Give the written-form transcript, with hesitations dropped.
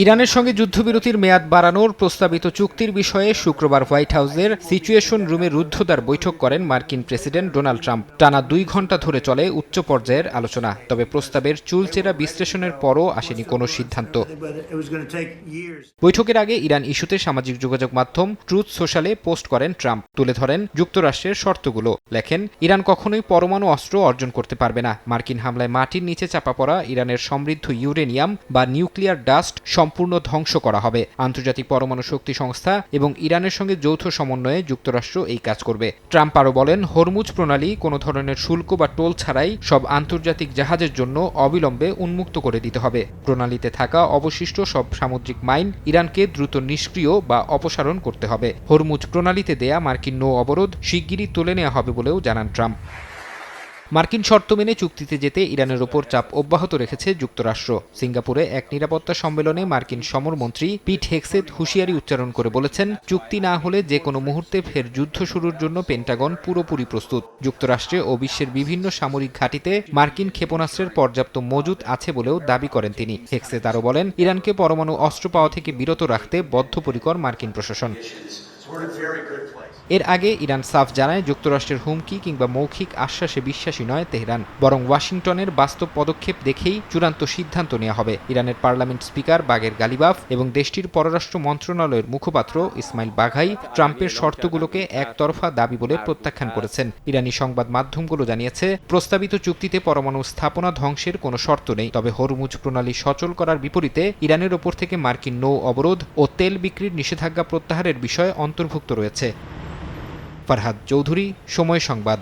ইরানের সঙ্গে যুদ্ধবিরতির মেয়াদ বাড়ানোর প্রস্তাবিত চুক্তির বিষয়ে শুক্রবার হোয়াইট হাউসের সিচুয়েশন রুমে রুদ্ধদ্বার বৈঠক করেন মার্কিন প্রেসিডেন্ট ডোনাল্ড ট্রাম্প। টানা 2 ঘণ্টা ধরে চলে উচ্চ পর্যায়ের আলোচনা। তবে প্রস্তাবের চুলচেরা বিশ্লেষণের পরও আসেনি কোনো সিদ্ধান্ত। বৈঠকের আগে ইরান ইস্যুতে সামাজিক যোগাযোগ মাধ্যম ট্রুথ সোশ্যালে পোস্ট করেন ট্রাম্প। তুলে ধরেন যুক্তরাষ্ট্রের শর্তগুলো। লেখেন, ইরান কখনোই পরমাণু অস্ত্র অর্জন করতে পারবে না। মার্কিন হামলায় মাটির নিচে চাপা পড়া ইরানের সমৃদ্ধ ইউরেনিয়াম বা নিউক্লিয়ার ডাস্ট সম্পূর্ণ ধ্বংস করা হবে। আন্তর্জাতিক পরমাণু শক্তি সংস্থা এবং ইরানের সঙ্গে যৌথ সমন্বয়ে যুক্তরাষ্ট্র এই কাজ করবে। ট্রাম্প আরও বলেন, হরমুজ প্রণালী কোনো ধরনের শুল্ক বা টোল ছাড়াই সব আন্তর্জাতিক জাহাজের জন্য অবিলম্বে উন্মুক্ত করে দিতে হবে। প্রণালীতে থাকা অবশিষ্ট সব সামুদ্রিক মাইন ইরানকে দ্রুত নিষ্ক্রিয় বা অপসারণ করতে হবে। হরমুজ প্রণালীতে দেয়া মার্কিন নৌ অবরোধ শিগগিরই তুলে নেওয়া হবে বলেও জানান ট্রাম্প। মার্কিন শর্ত মেনে চুক্তিতে যেতে ইরানের ওপর চাপ অব্যাহত রেখেছে যুক্তরাষ্ট্র। সিঙ্গাপুরে এক নিরাপত্তা সম্মেলনে মার্কিন সমরমন্ত্রী পিট হেগসেথ হুঁশিয়ারি উচ্চারণ করে বলেছেন, চুক্তি না হলে যে কোনো মুহূর্তে ফের যুদ্ধ শুরুর জন্য পেন্টাগন পুরোপুরি প্রস্তুত। যুক্তরাষ্ট্রে ও বিশ্বের বিভিন্ন সামরিক ঘাঁটিতে মার্কিন ক্ষেপণাস্ত্রের পর্যাপ্ত মজুত আছে বলেও দাবি করেন তিনি। হেগসেথ আরও বলেন, ইরানকে পরমাণু অস্ত্র পাওয়া থেকে বিরত রাখতে বদ্ধপরিকর মার্কিন প্রশাসন। এর আগে ইরান সাফ জানায়, যুক্তরাষ্ট্রের হুমকি কিংবা মৌখিক আশ্বাসে বিশ্বাসী নয় তেহরান, বরং ওয়াশিংটনের বাস্তব পদক্ষেপ দেখেই চূড়ান্ত সিদ্ধান্ত নেওয়া হবে। ইরানের পার্লামেন্ট স্পিকার বাগের গালিবাফ এবং দেশটির পররাষ্ট্র মন্ত্রণালয়ের মুখপাত্র ইসমাইল বাঘাই ট্রাম্পের শর্তগুলোকে একতরফা দাবি বলে প্রত্যাখ্যান করেছেন। ইরানি সংবাদ মাধ্যমগুলো জানিয়েছে, প্রস্তাবিত চুক্তিতে পরমাণু স্থাপনা ধ্বংসের কোনো শর্ত নেই। তবে হরমুজ প্রণালী সচল করার বিপরীতে ইরানের ওপর থেকে মার্কিন নৌ অবরোধ ও তেল বিক্রির নিষেধাজ্ঞা প্রত্যাহারের বিষয় অন্তর্ভুক্ত রয়েছে। ফারহাদ চৌধুরী, সময় সংবাদ।